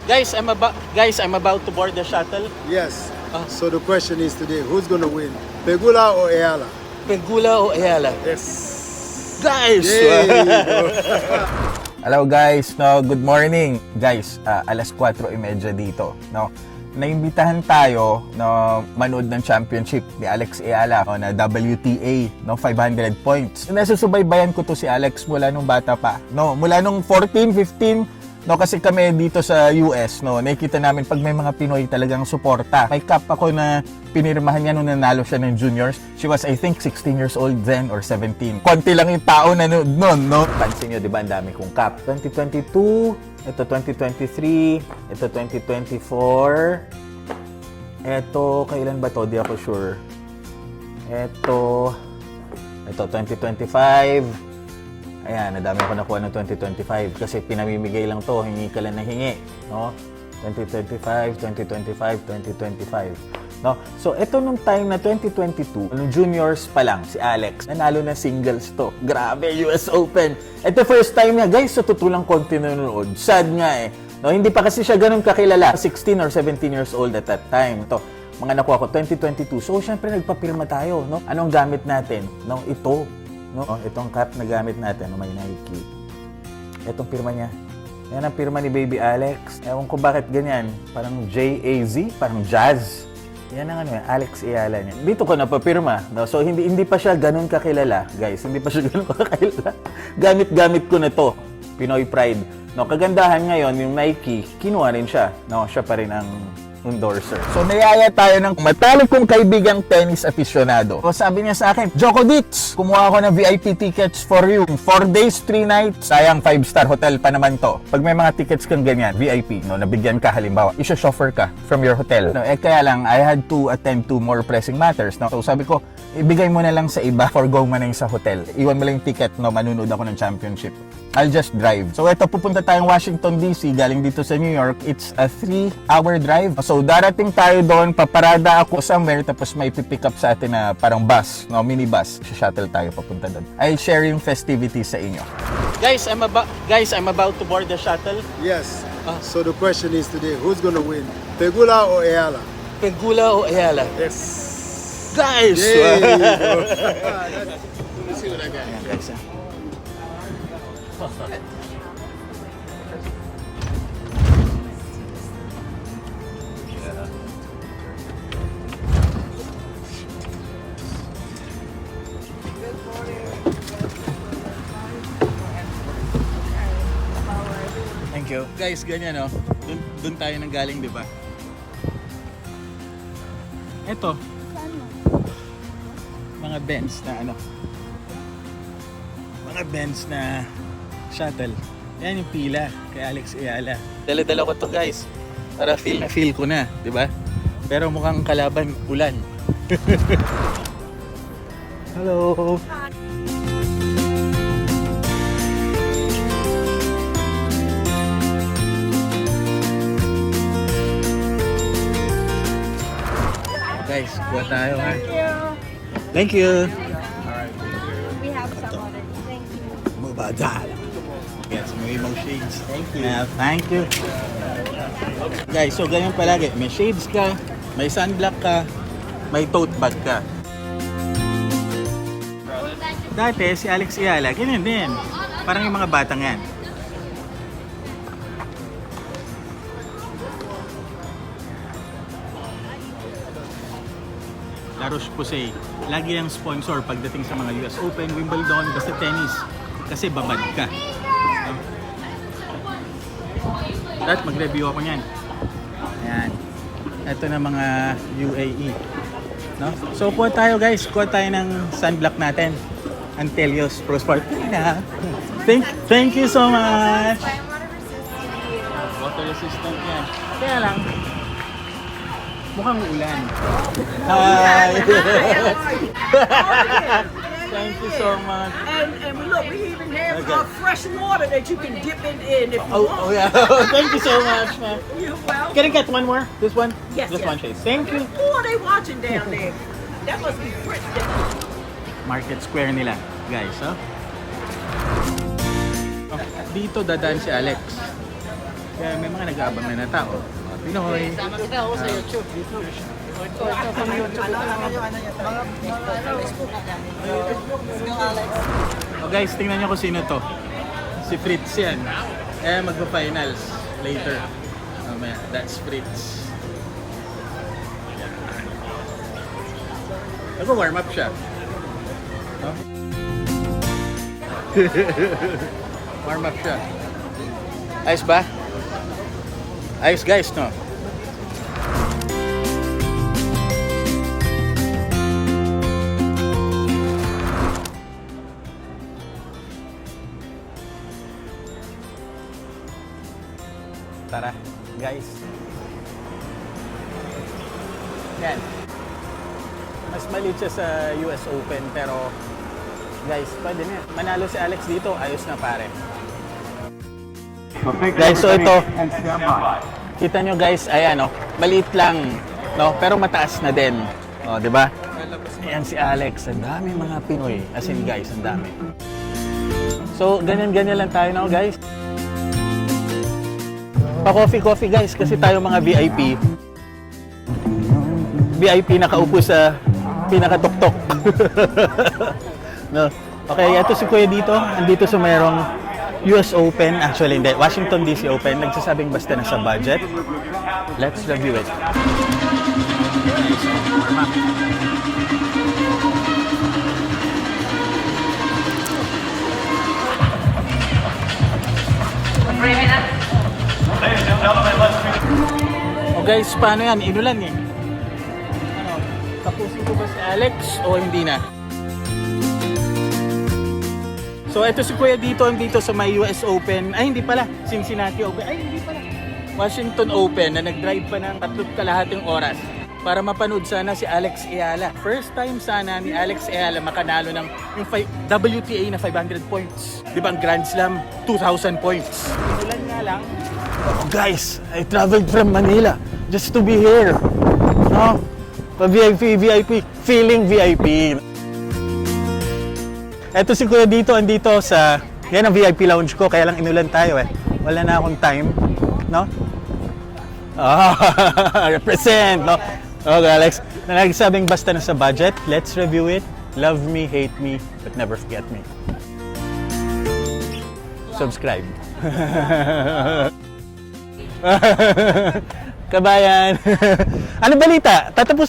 I'm about to board the shuttle. Yes. So the question is today, who's going to win? Pegula or Ayala? Pegula o Ayala? Yes. Guys! Hello guys, no, good morning. Guys, alas 4:30 dito, no. Naimbitahan tayo na manood ng championship ni Alex Ayala na WTA, no, 500 points. Nasusubaybayan ko to si Alex mula nung bata pa, no, mula nung 14, 15, no, kasi kami dito sa US, no, nakikita namin pag may mga Pinoy talagang suporta. May cup ako na pinirmahan niya nung nanalo siya ng juniors. She was, I think, 16 years old then or 17. Konti lang yung tao na noon, no? Pansin nyo, di ba, ang dami kong cup. 2022, ito 2023, ito 2024, ito, kailan ba to? Di ako sure. Ito 2025, ayan, nadami ako nakuha ng 2025 kasi pinamimigay lang to, hingi ka lang na hingi, no? 2025, 2025, 2025. No? So, ito nung time na 2022, nung juniors pa lang, si Alex, nanalo na singles to. Grabe, US Open. Ito first time niya, guys, sa tutulang konti nanonood. Sad nga eh. No? Hindi pa kasi siya ganun kakilala. 16 or 17 years old at that time. Ito, mga nakuha ko, 2022. So, syempre, nagpapirma tayo. No? Anong gamit natin? No? Ito. No? Itong cap na gamit natin, no? May Nike. Itong pirma niya. Yan ang pirma ni Baby Alex. Ewan ko bakit ganyan. Parang J-A-Z, parang jazz. Yan ang ano, Alex Ayala niya. Dito ko napapirma. No? So, hindi pa siya ganun kakilala, guys. Hindi pa siya ganun kakilala. Gamit-gamit ko na to. Pinoy Pride. No, kagandahan ngayon, yung Nike, kinuha rin siya. No, siya pa rin ang endorser. So, niyaya tayo ng matalik kong kaibigang tennis aficionado. So, sabi niya sa akin, Djokovic, kumuha ako ng VIP tickets for you. 4 days, 3 nights. Sayang, 5-star hotel pa naman to. Pag may mga tickets kang ganyan, VIP, no, nabigyan ka halimbawa, isa-chauffeur ka from your hotel. No, kaya lang, I had to attend to more pressing matters. No? So, sabi ko, ibigay mo na lang sa iba, forgo mo na yung sa hotel. Iwan mo lang yung ticket, no, manunood ako ng championship. I'll just drive. So, ito, pupunta tayong Washington, D.C. Galing dito sa New York. It's a 3-hour drive. So, darating tayo doon, paparada ako somewhere, tapos may pipick up sa atin na parang bus, no, minibus. Shuttle tayo papunta doon. I'll share yung festivities sa inyo. Guys, I'm about to board the shuttle. Yes. So the question is today, who's going to win? Pegula or Ayala? Pegula o Ayala? Yes. Guys! Yay, bro. Let me see what I got. Ayan, guys, Thank you. Guys, ganyan no. Doon tayo nang galing, di ba? Ito. Mga Benz na ano. Mga Benz na shuttle. Yan yung pila kay Alex Ayala. Dala-dala ko to, guys. Para feel ko na, di ba? Pero mukhang kalaban ulan. Hello. Guys, kuha tayo ha. Thank you. We have some other. Thank you. Mabadal. Get some rainbow shades. Thank you. Thank you. Guys, so ganyan palagi. May shades ka, may sunblock ka, may tote bag ka. Dati, si Alex Ayala, ganyan din. Parang yung mga batang yan. La Roche-Posay, lagi ang sponsor pagdating sa mga US Open, Wimbledon, basta tennis. Kasi babad ka. At mag-review ako niyan. Ayan. Ito na mga UAE. No? So, kuha tayo guys. Kuha tayo ng sunblock natin. Antelios Pro Sport. Thank you so much. Water resistant yan. Kaya lang, mukhang ulan. Hi! Thank you so much. And look, we even have fresh water that you can dip in if you want. Oh yeah. Thank you so much, man. You're welcome. Can I get one more? This one? Yes, This yes. one, Chase. Thank you. Who are they watching down there? That must be Fritz down there. Market Square nila, guys, oh. Dito dadaan si Alex. Kaya may mga nag-aabang na tao. Mga Pinoy. Oh guys, tingnan nyo kung sino to. Si Fritz yan. Eh, magpa-finals later. Mamaya, that's Fritz. Yan. Nag-warm up siya. No? Warm up siya. Ayos ba? Ayos guys, no? Tara, guys. Yan. Mas maliit siya sa US Open pero guys, pwede na. Manalo si Alex dito, ayos na pare. Guys, so ito, kita nyo guys, ayan oh, maliit lang, no? Pero mataas na din. O, di ba? Ayan si Alex, ang dami mga Pinoy. As in guys, ang dami. So, ganyan-ganyan lang tayo now guys. Pa-coffee guys, kasi tayo mga VIP. VIP nakaupo sa pinakatuktok. No. Okay, ito si Kuya dito. Andito sa mayroong US Open. Actually, hindi. Washington DC Open. Nagsasabing basta na sa budget. Let's review it. Oh guys, paano yan? Inulan eh. Ano, tapusin ko ba si Alex o hindi na? So ito si Kuya dito, dito sa may US Open. Ay hindi pala, Cincinnati Open. Ay hindi pala. Washington Open na nag-drive pa ng 3.5 oras para mapanood sana si Alex Eala. First time sana ni Alex Eala makanalo ng yung WTA na 500 points. Di ba ang Grand Slam, 2,000 points. Inulan nga lang. Oh, guys, I traveled from Manila just to be here. No? VIP, feeling VIP. Eto si Kuya dito, andito sa, yan ang VIP lounge ko, kaya lang inulan tayo eh. Wala na akong time, no? Represent, no? Okay, Alex, nagsabing basta na sa budget, let's review it. Love me, hate me, but never forget me. Subscribe. Kabayan. Ano balita? Tatapos